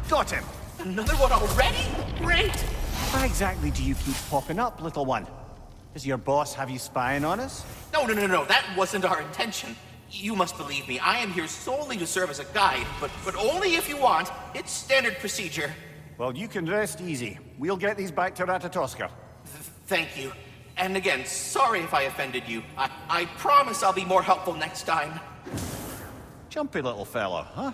Got him! Another one already? Great! Why exactly do you keep popping up, little one? Does your boss have you spying on us? No, that wasn't our intention. You must believe me, I am here solely to serve as a guide, but only if you want. It's standard procedure. Well, you can rest easy. We'll get these back to Ratatoska. Thank you. And again, sorry if I offended you. I promise I'll be more helpful next time. Jumpy little fella, huh?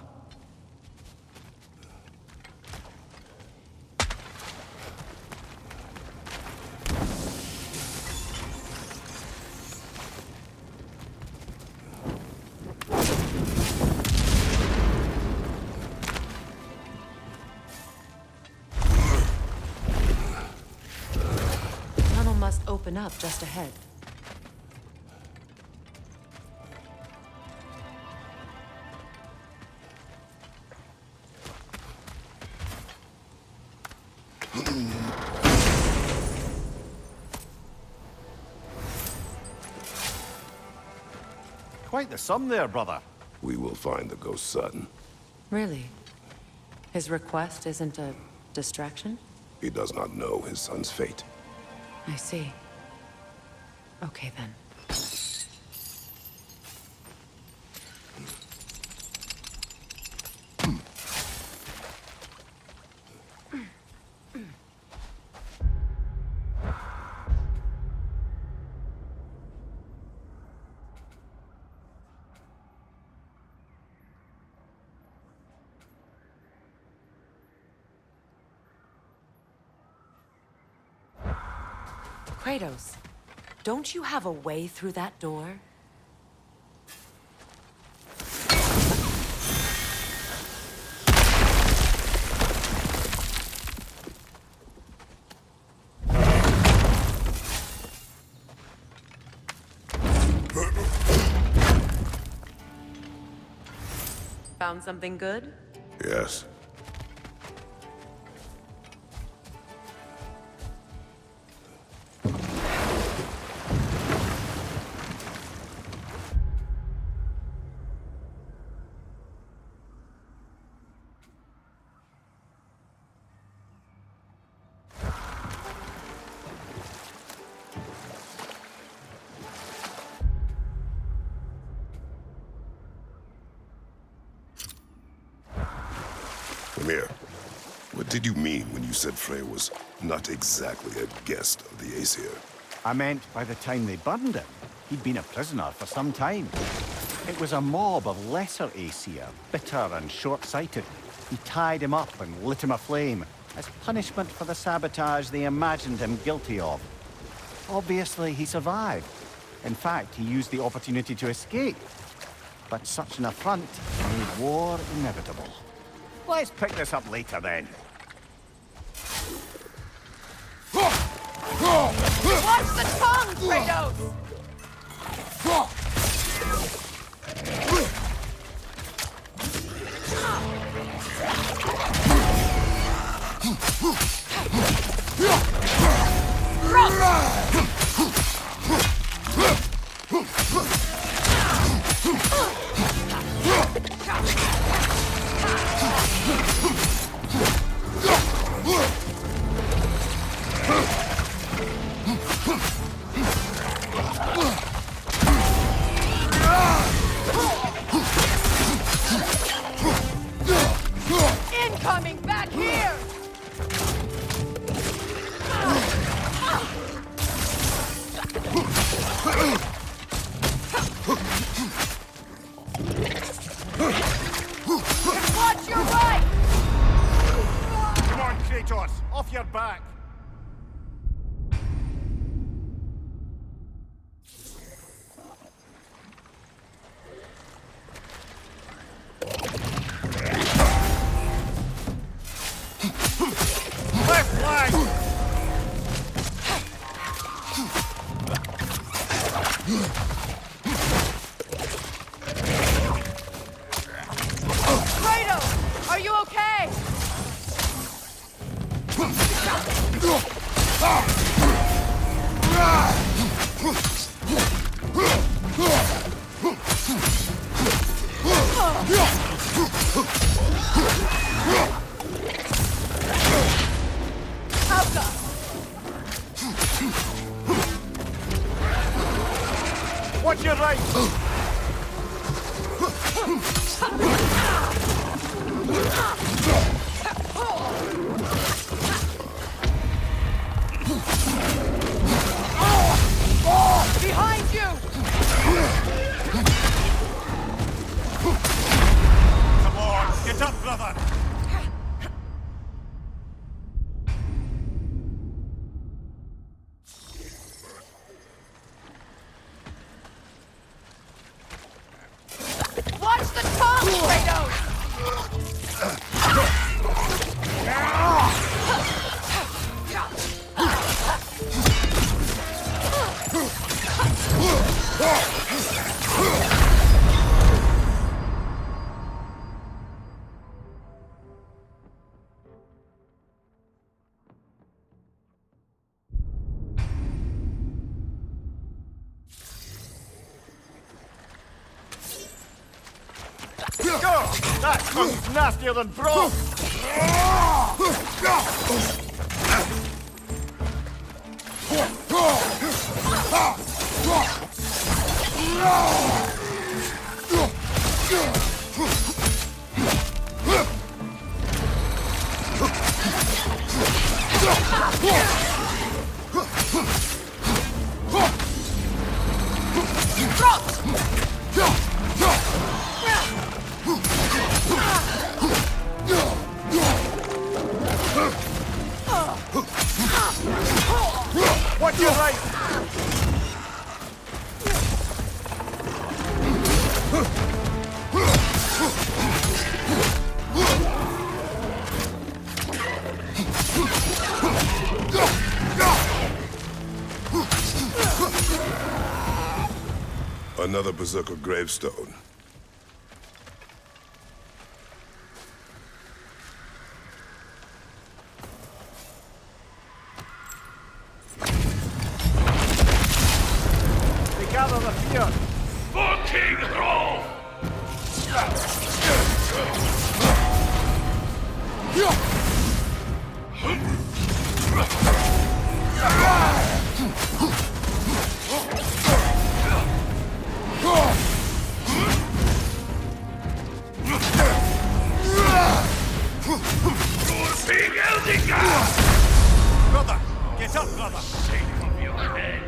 Open up just ahead. Quite the sum there, brother. We will find the ghost son. Really? His request isn't a distraction? He does not know his son's fate. I see. Okay, then. Kratos, don't you have a way through that door? Found something good? Yes. Mimir, what did you mean when you said Frey was not exactly a guest of the Aesir? I meant by the time they burned him, he'd been a prisoner for some time. It was a mob of lesser Aesir, bitter and short-sighted. He tied him up and lit him aflame, as punishment for the sabotage they imagined him guilty of. Obviously, he survived. In fact, he used the opportunity to escape. But such an affront made war inevitable. Let's pick this up later, then. Watch the tongue, Kratos! Not here! Watch your right! Come on, Kratos! Off your back! Left flank! Kratos! Are you okay? Alka! Watch your right! Behind you! Come on, get up, brother! Watch the tongue, Kratos! Go! That tongue's nastier than broth! Watch your right! Another Berserker gravestone. They gather the fear! For King Hrolf! Big Eldinger! Brother! Get up, brother! Take off your head.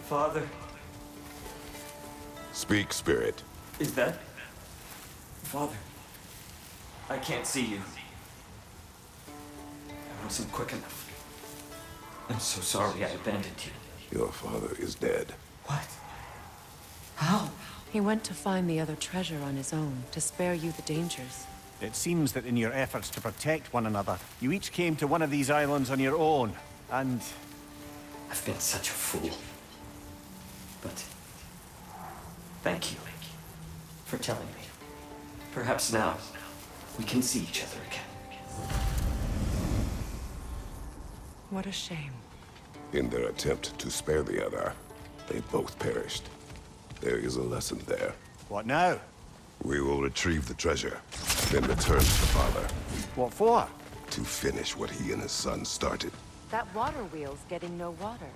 Father, Speak, spirit. is that... Father, I can't see you. I wasn't quick enough. I'm so sorry I abandoned you. Your father is dead. What? How? He went to find the other treasure on his own, to spare you the dangers. It seems that in your efforts to protect one another, you each came to one of these islands on your own, and... I've been such a fool. But... thank you for telling me. Perhaps now, we can see each other again. What a shame. In their attempt to spare the other, they both perished. There is a lesson there. What now? We will retrieve the treasure, then return to the father What for? to finish what he and his son started. That water wheel's getting no water.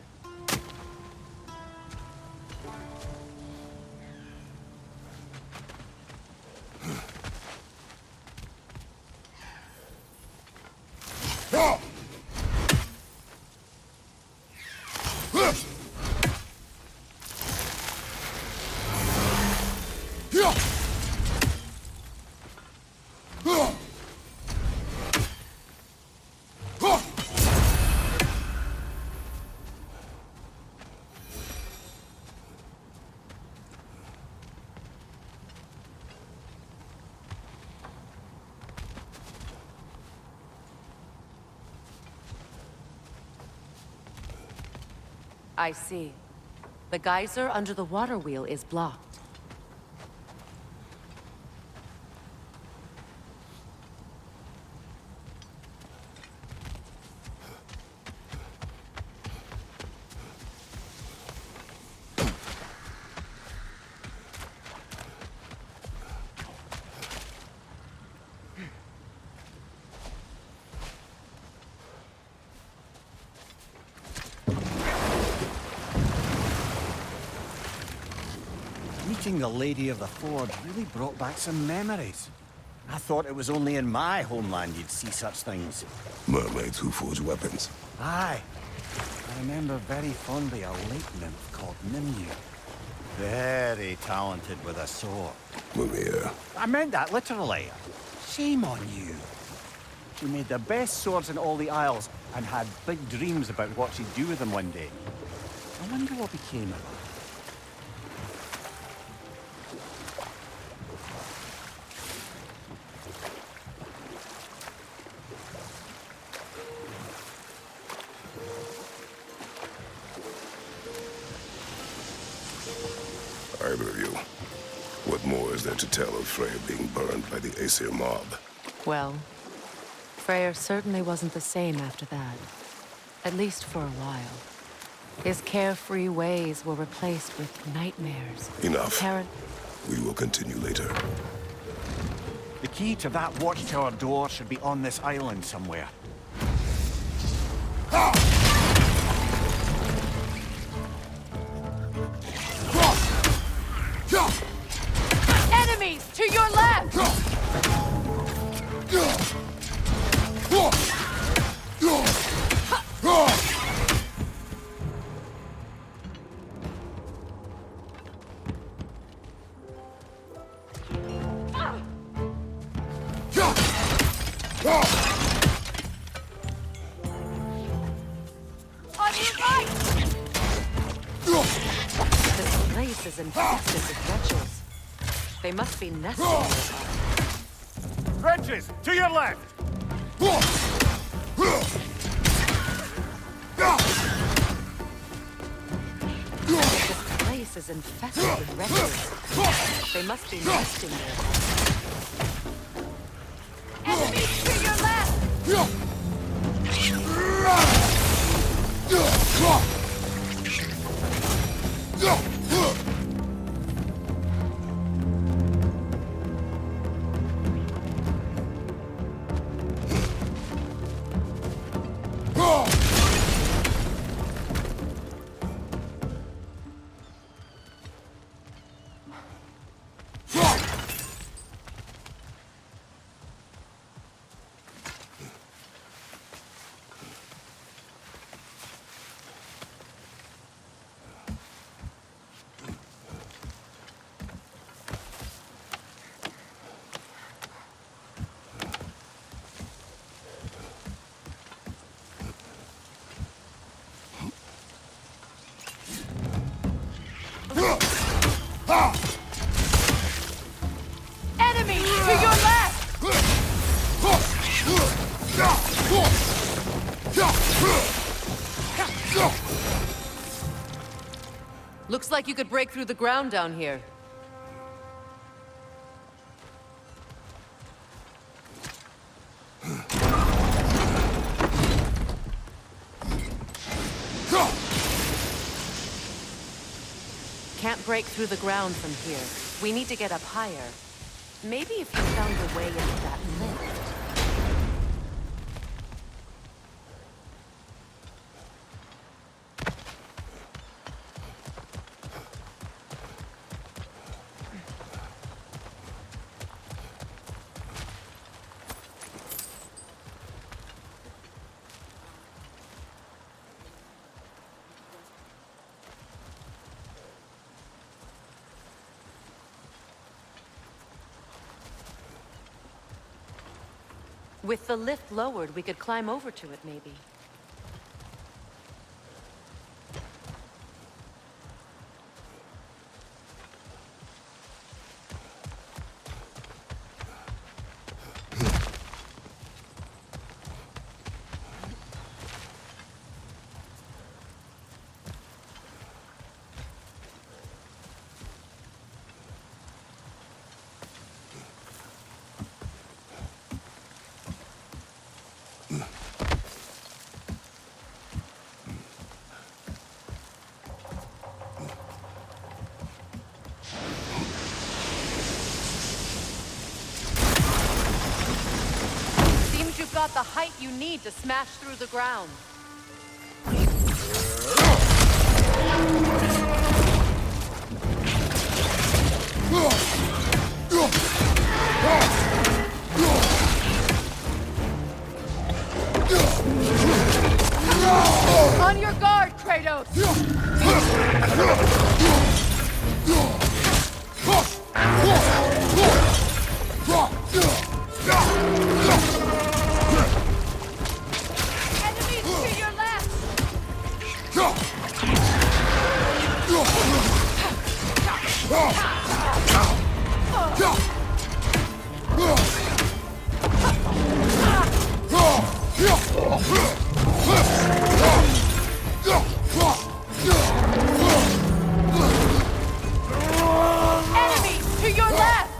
I see. The geyser under the water wheel is blocked. Meeting the Lady of the Forge really brought back some memories. I thought it was only in my homeland you'd see such things. Mermaids who forge weapons. Aye. I remember very fondly a lake nymph called Nimue. Very talented with a sword. Mimir. I meant that literally. Shame on you. She made the best swords in all the Isles and had big dreams about what she'd do with them one day. I wonder what became of her. Either of you. What more is there to tell of Freya being burned by the Aesir mob? Well, Freyr certainly wasn't the same after that. At least for a while. His carefree ways were replaced with nightmares. Enough. Terror. We will continue later. The key to that watchtower door should be on this island somewhere. Enemies to your left! On your right! This place is infested with wretches. They must be nesting nearby. Wretches, to your left! This place is infested with wretches. They must be nesting nearby. Enemies to your left! Enemies to your left! Looks like you could break through the ground down here. Can't break through the ground from here. We need to get up higher. Maybe if you found a way into that lift. With the lift lowered, we could climb over to it, maybe. You've got the height you need to smash through the ground. On your guard, Kratos! Enemies to your left! Enemies to your left!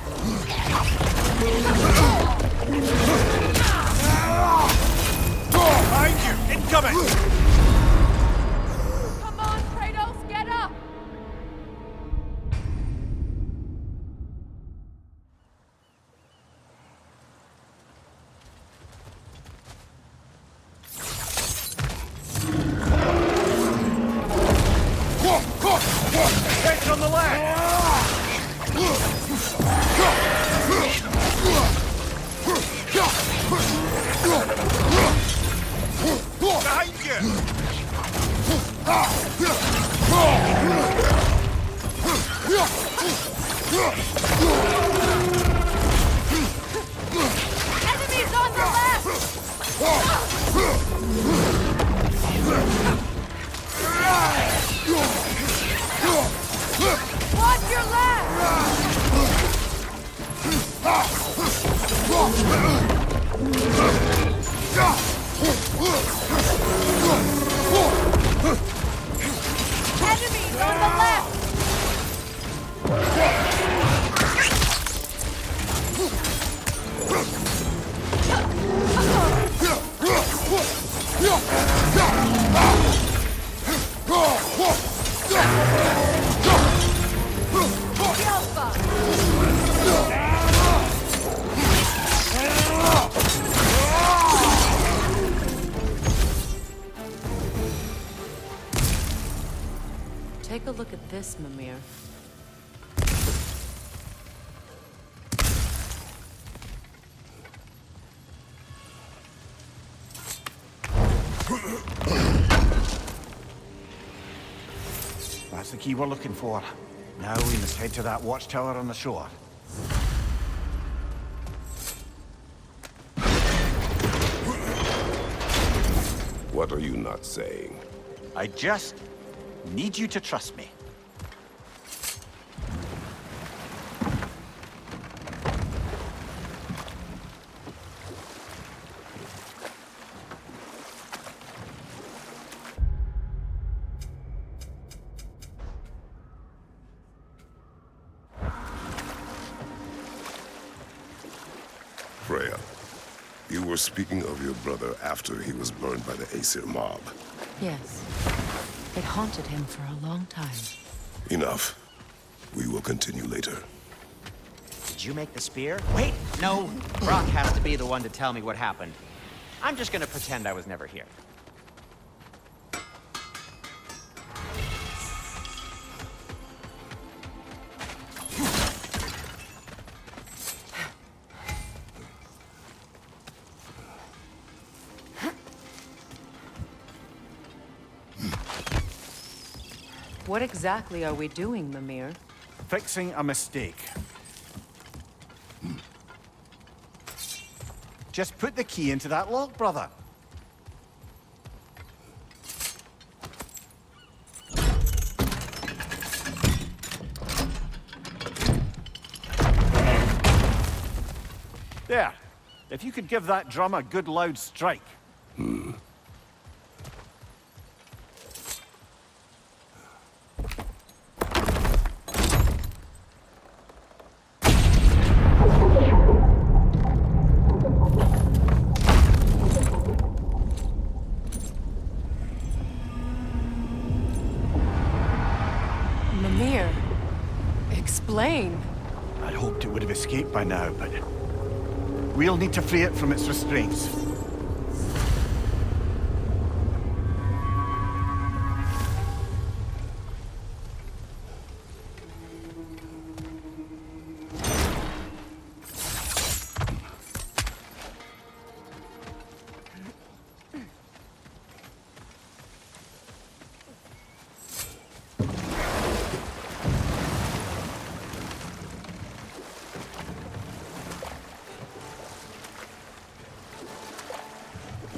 Behind you! Incoming! Come on, Kratos, get up! Catch on the left! Behind you! Enemies on the left! Watch your left! Enemies on the left! Take a look at this, Mimir. That's the key we're looking for. Now we must head to that watchtower on the shore. What are you not saying? I just need you to trust me. Freya, you were speaking of your brother after he was burned by the Aesir mob. Yes. It haunted him for a long time. Enough. We will continue later. Did you make the spear? Wait, no. Brock has to be the one to tell me what happened. I'm just gonna pretend I was never here. What exactly are we doing, Mimir? Fixing a mistake. Just put the key into that lock, brother. There. If you could give that drum a good loud strike. Mimir, explain. I'd hoped it would have escaped by now, but we'll need to free it from its restraints.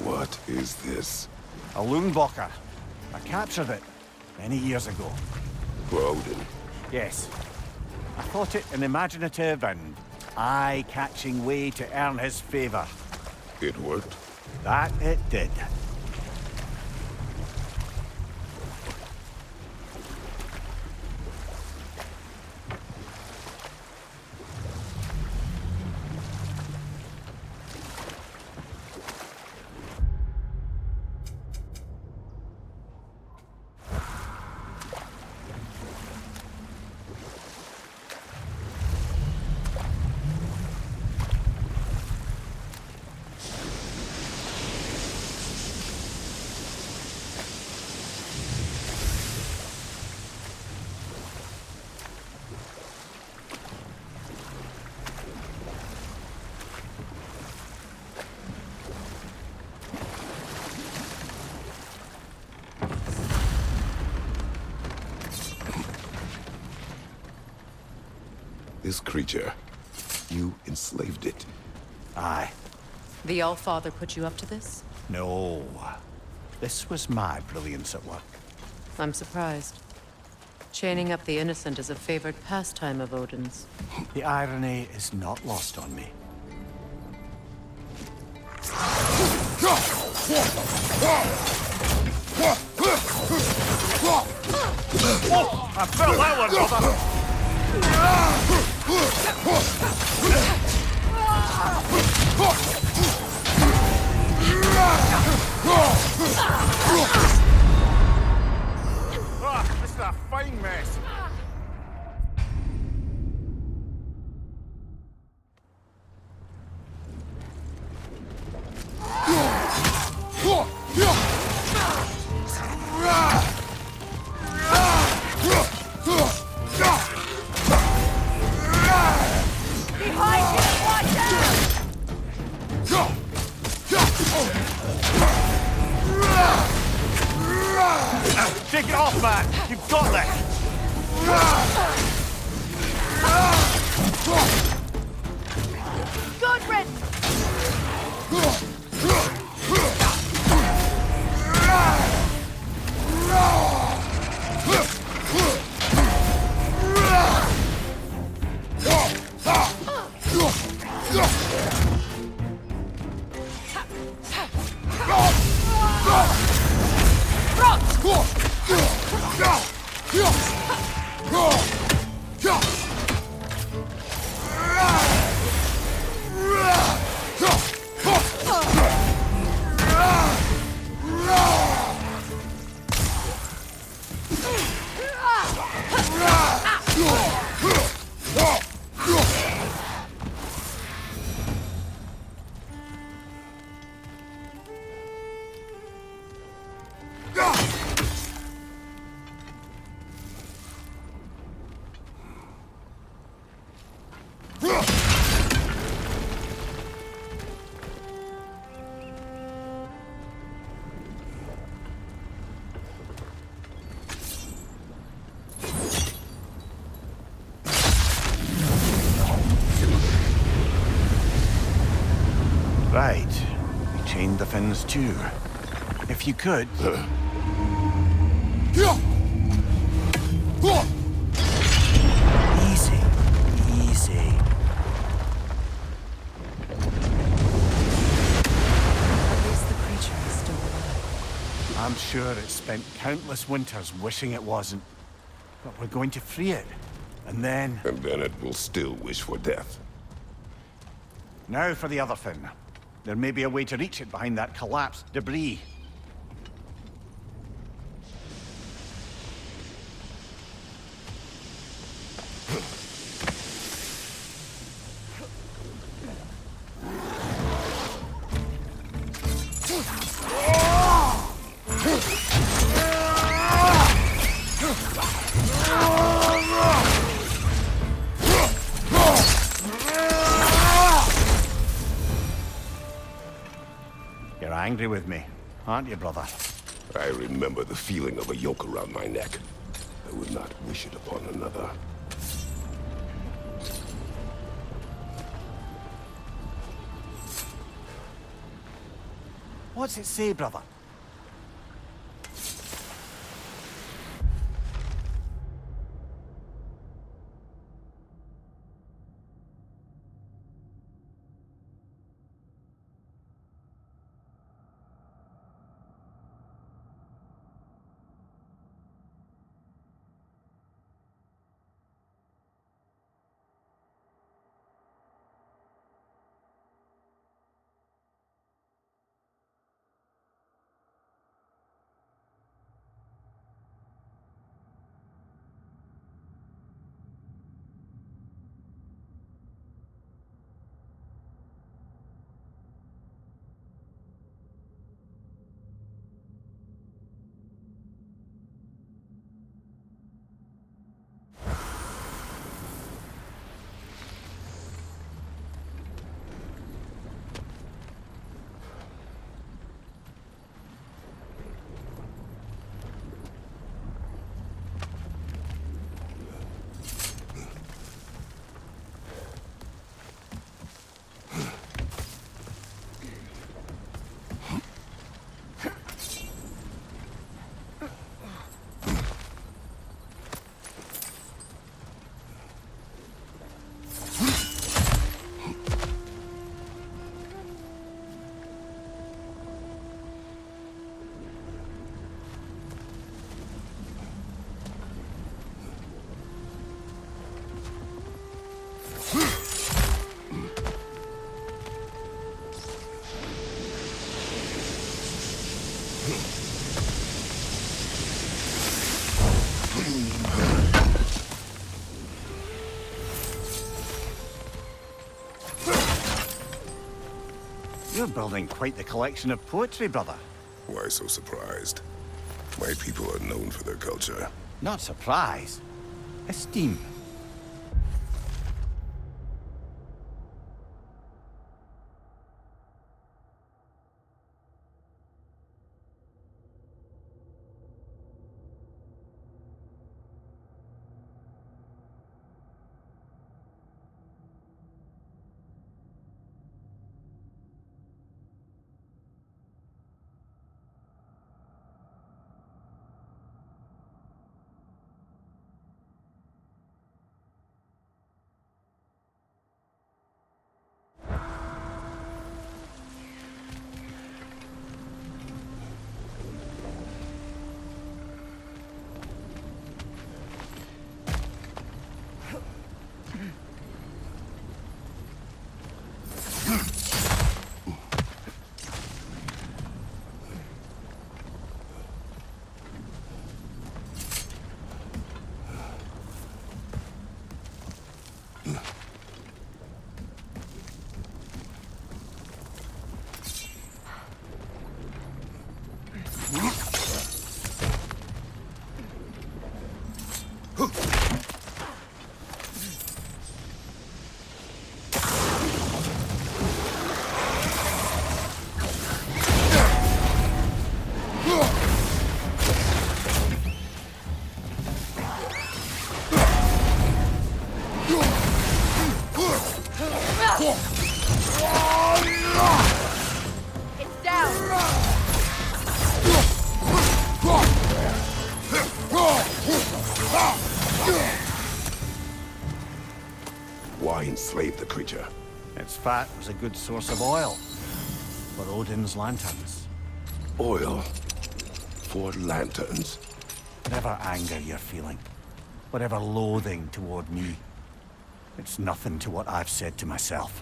What is this? A Loonbocker. I captured it many years ago. For Odin. Yes. I thought it an imaginative and eye-catching way to earn his favor. It worked? That it did. This creature, you enslaved it. Aye. The Allfather put you up to this? No. This was my brilliance at work. I'm surprised. Chaining up the innocent is a favored pastime of Odin's. The irony is not lost on me. Oh, I felt that one, brother! This is a fine mess. Behind you! Watch out! Take it off, man! You've got this! Good riddance! Right. We chained the fins too. If you could... Easy. Easy. At least the creature is still alive. I'm sure it spent countless winters wishing it wasn't. But we're going to free it. And then... And then it will still wish for death. Now for the other fin. There may be a way to reach it behind that collapsed debris. You're angry with me, aren't you, brother? I remember the feeling of a yoke around my neck. I would not wish it upon another. What's it say, brother? You're building quite the collection of poetry, brother. Why so surprised? My people are known for their culture. Not surprise. Esteem. Why enslave the creature? Its fat was a good source of oil for Odin's lanterns. Oil for lanterns. Whatever anger you're feeling, whatever loathing toward me, it's nothing to what I've said to myself.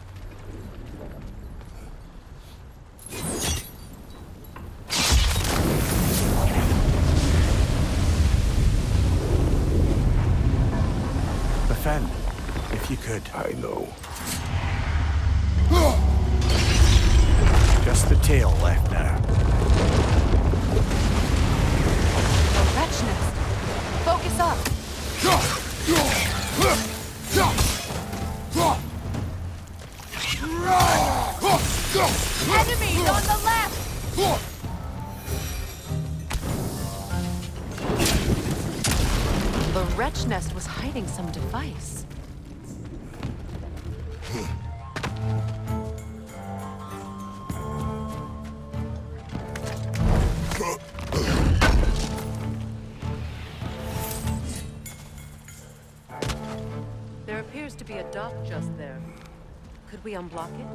Defend, if you could. I know. Just the tail left now. A wretch nest. Focus up. Enemies on the left! The wretch nest was hiding some device. There appears to be a dock just there. Could we unblock it?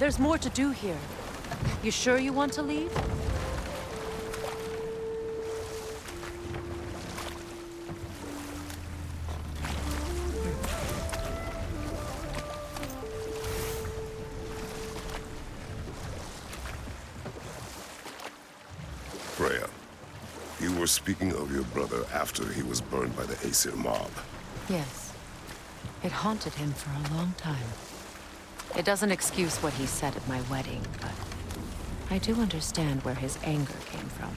There's more to do here. You sure you want to leave? Freya, you were speaking of your brother after he was burned by the Aesir mob. Yes. It haunted him for a long time. It doesn't excuse what he said at my wedding, but I do understand where his anger came from.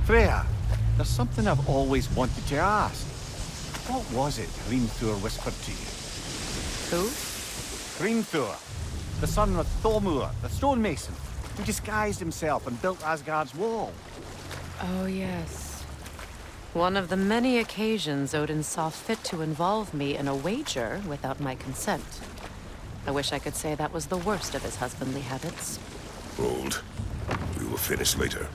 Freya, there's something I've always wanted to ask. What was it Hrimthur whispered to you? Who? Hrimthur, the son of Thormur, the stonemason, who disguised himself and built Asgard's wall. Oh, yes. One of the many occasions Odin saw fit to involve me in a wager without my consent. I wish I could say that was the worst of his husbandly habits. Hold. We will finish later.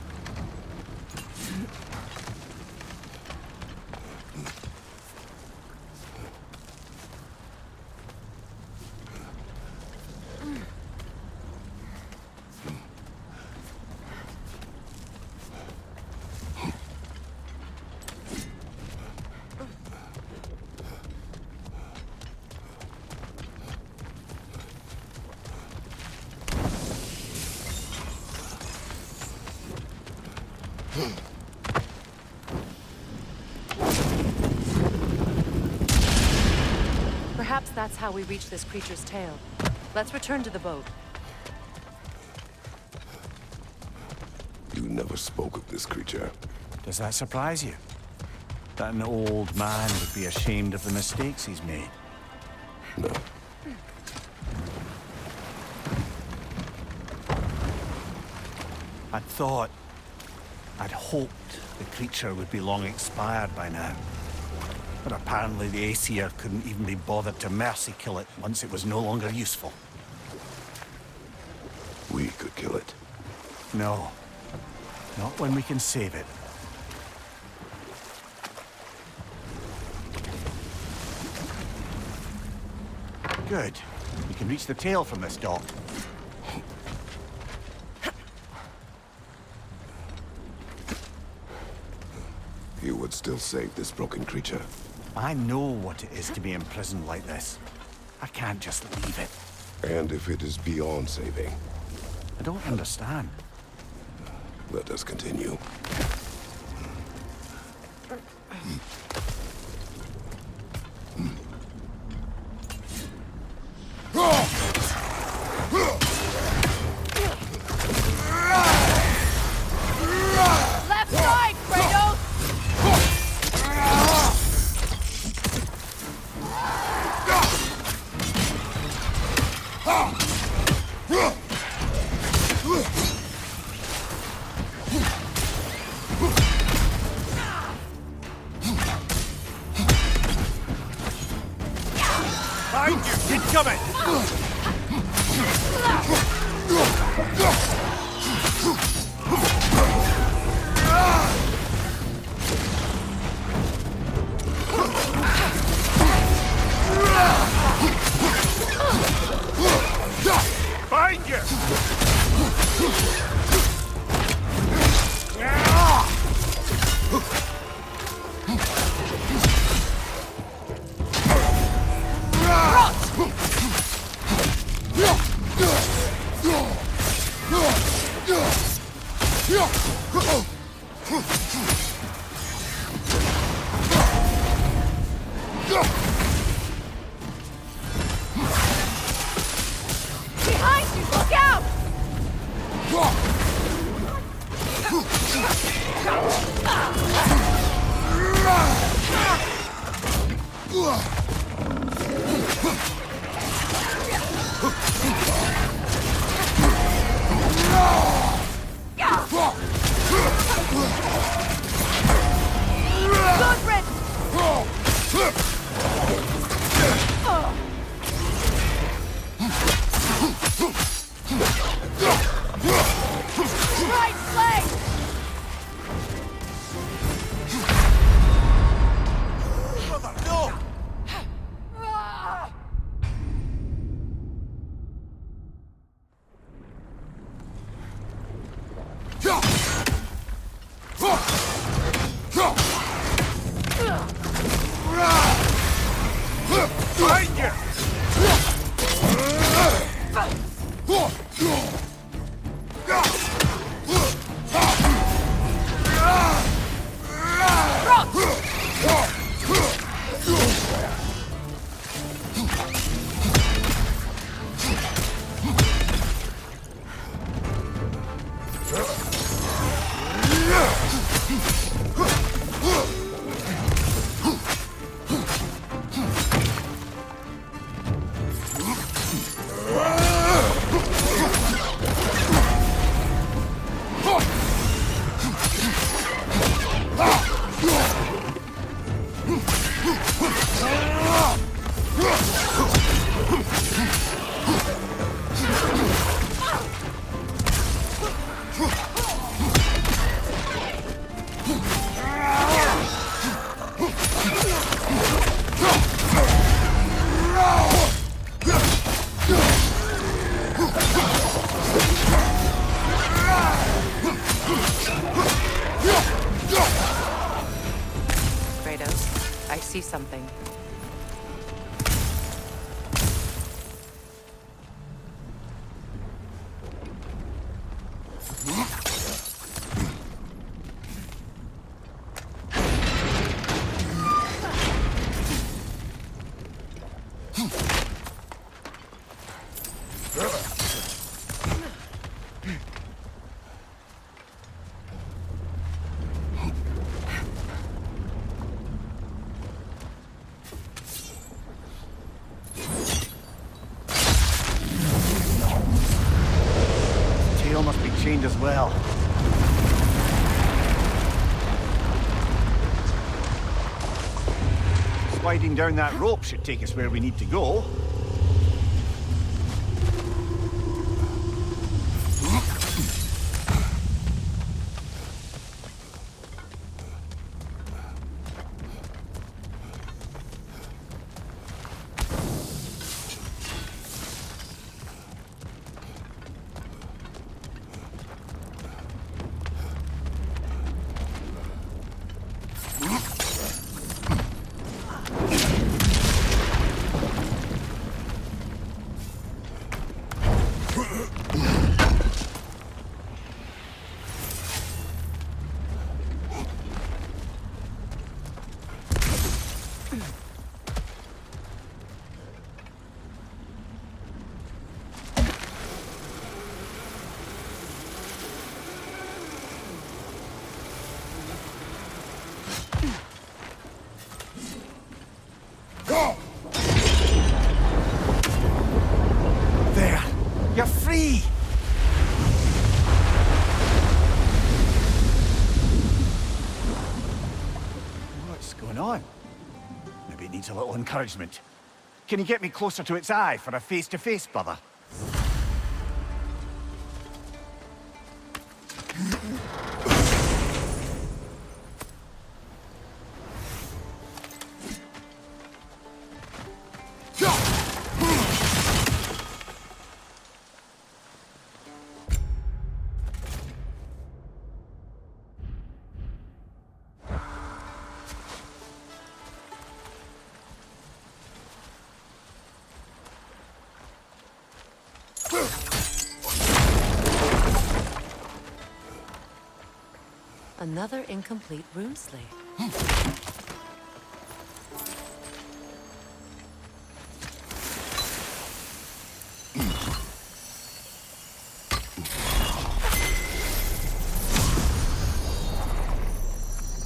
Perhaps that's how we reach this creature's tail. Let's return to the boat. You never spoke of this creature. Does that surprise you? That an old man would be ashamed of the mistakes he's made? No. I'd hoped the creature would be long expired by now. But apparently the Aesir couldn't even be bothered to mercy kill it once it was no longer useful. We could kill it. No. Not when we can save it. Good. We can reach the tail from this dock. You would still save this broken creature. I know what it is to be imprisoned like this. I can't just leave it. And if it is beyond saving, I don't understand. let us continue. Left side, Kratos! Behind you! Incoming! Behind you! Behind you! Look out! Good riddance! Behind you! Kratos, I see something. Tail must be chained as well. Sliding down that rope should take us where we need to go. There! You're free! What's going on? Maybe it needs a little encouragement. Can you get me closer to its eye for a face-to-face, brother? Another incomplete rune slate.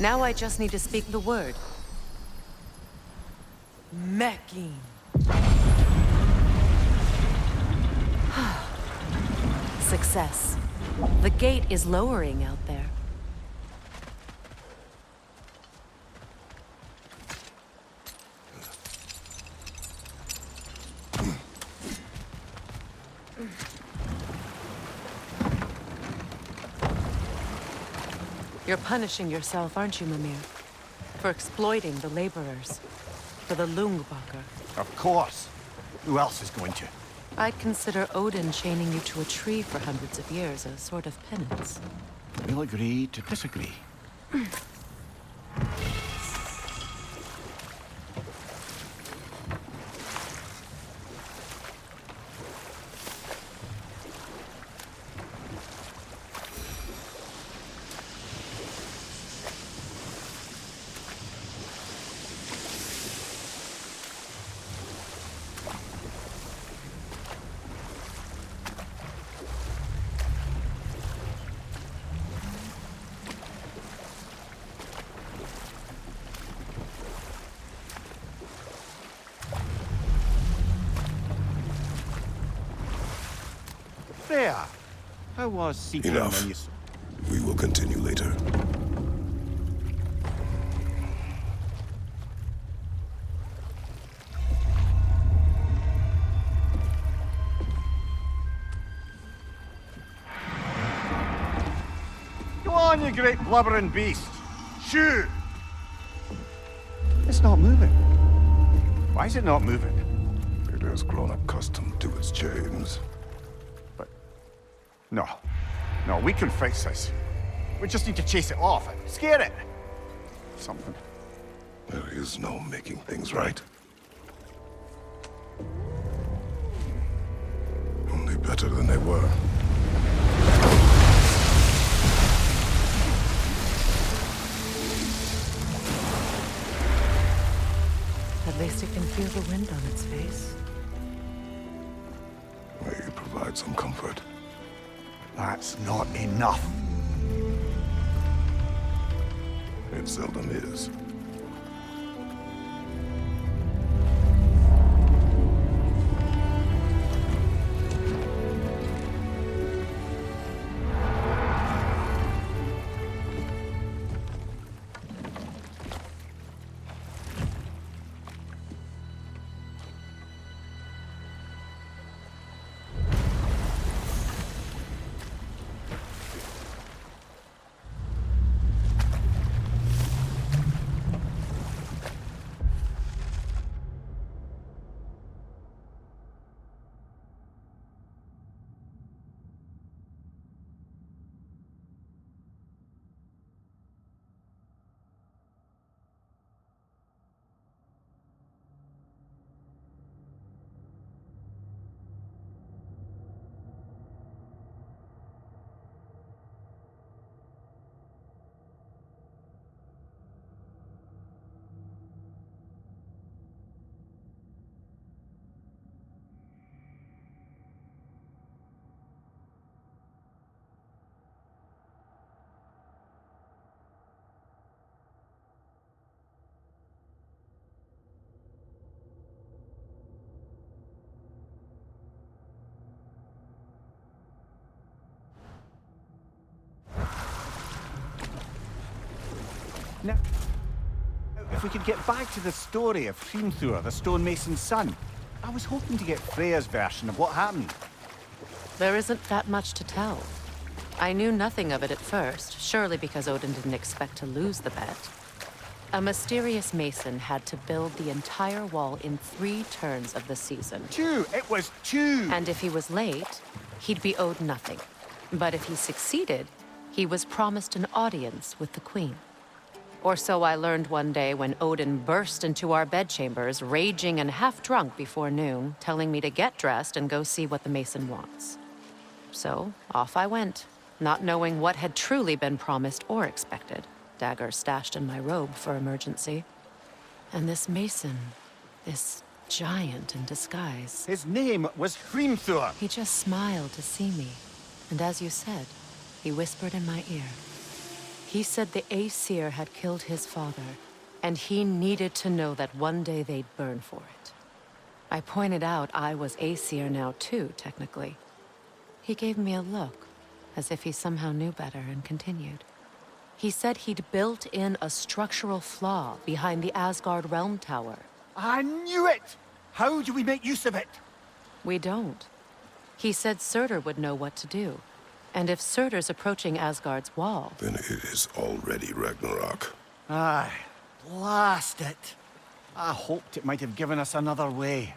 Now I just need to speak the word. Mecking. Success. The gate is lowering out there. You're punishing yourself, aren't you, Mimir? For exploiting the laborers. For the Lungbacher. Of course. Who else is going to? I'd consider Odin chaining you to a tree for hundreds of years a sort of penance. We'll agree to disagree. Freya, how was seeking Enough. when you... We will continue later. Go on, you great blubbering beast! Shoo! It's not moving. Why is it not moving? It has grown accustomed to its chains. But... No. No, we can fix this. We just need to chase it off and scare it. Something. There is no making things right. Only better than they were. At least it can feel the wind on its face. May you provide some comfort. That's not enough. It seldom is. Now, if we could get back to the story of Hrimthur, the stonemason's son. I was hoping to get Freya's version of what happened. There isn't that much to tell. I knew nothing of it at first, surely because Odin didn't expect to lose the bet. A mysterious mason had to build the entire wall in 3 turns of the season. 2! It was 2! And if he was late, he'd be owed nothing. But if he succeeded, he was promised an audience with the queen. Or so I learned one day when Odin burst into our bedchambers, raging and half drunk before noon, telling me to get dressed and go see what the mason wants. So off I went, not knowing what had truly been promised or expected, dagger stashed in my robe for emergency. And this mason, this giant in disguise. His name was Hrimthur. He just smiled to see me, and as you said, he whispered in my ear. He said the Aesir had killed his father, and he needed to know that one day they'd burn for it. I pointed out I was Aesir now too, technically. He gave me a look, as if he somehow knew better, and continued. He said he'd built in a structural flaw behind the Asgard Realm Tower. I knew it! How do we make use of it? We don't. He said Surtur would know what to do. And if Surtur's approaching Asgard's wall... Then it is already Ragnarok. Aye, blast it. I hoped it might have given us another way.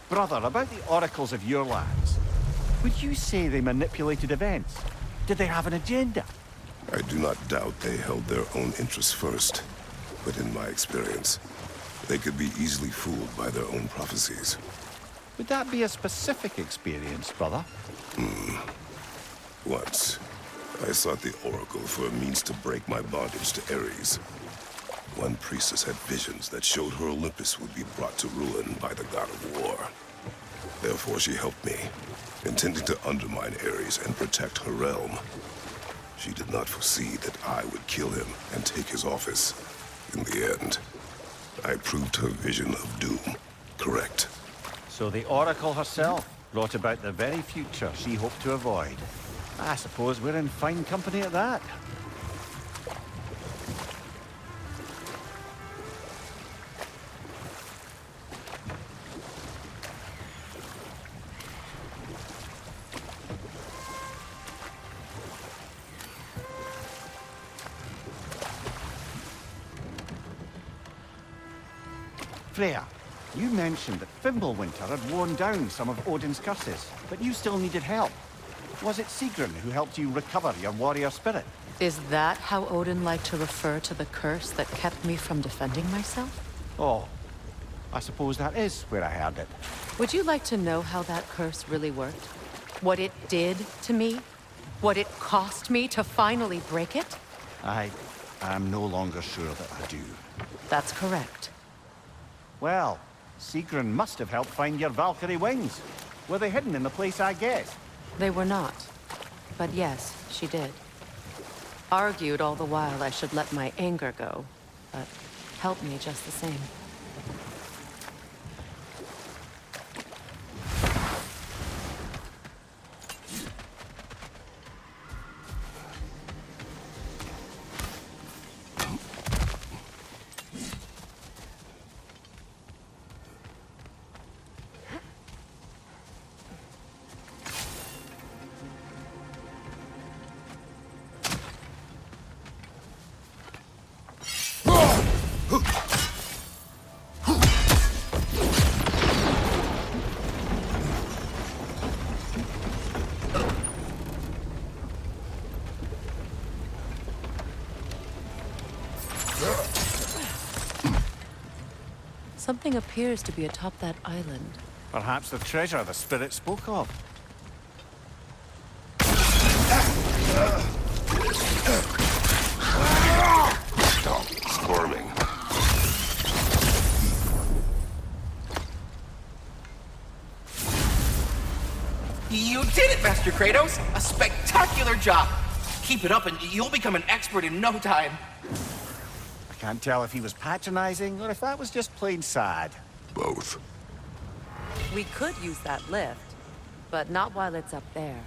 Brother, about the oracles of your lands, would you say they manipulated events? Did they have an agenda? I do not doubt they held their own interests first. But in my experience, they could be easily fooled by their own prophecies. Would that be a specific experience, brother? Once, I sought the Oracle for a means to break my bondage to Ares. One priestess had visions that showed her Olympus would be brought to ruin by the god of war. Therefore she helped me, intending to undermine Ares and protect her realm. She did not foresee that I would kill him and take his office. In the end, I proved her vision of doom correct. So the Oracle herself brought about the very future she hoped to avoid. I suppose we're in fine company at that. Freya, you mentioned that Fimbulwinter had worn down some of Odin's curses, but you still needed help. Was it Sigrun who helped you recover your warrior spirit? Is that how Odin liked to refer to the curse that kept me from defending myself? Oh, I suppose that is where I heard it. Would you like to know how that curse really worked? What it did to me? What it cost me to finally break it? I am no longer sure that I do. That's correct. Well, Sigrun must have helped find your Valkyrie wings. Were they hidden in the place I guessed? They were not. But yes, she did. Argued all the while I should let my anger go, but helped me just the same. Something appears to be atop that island. Perhaps the treasure the spirit spoke of. Stop squirming. You did it, Master Kratos! A spectacular job! Keep it up and you'll become an expert in no time. I can't tell if he was patronizing or if that was just plain sad. Both. We could use that lift, but not while it's up there.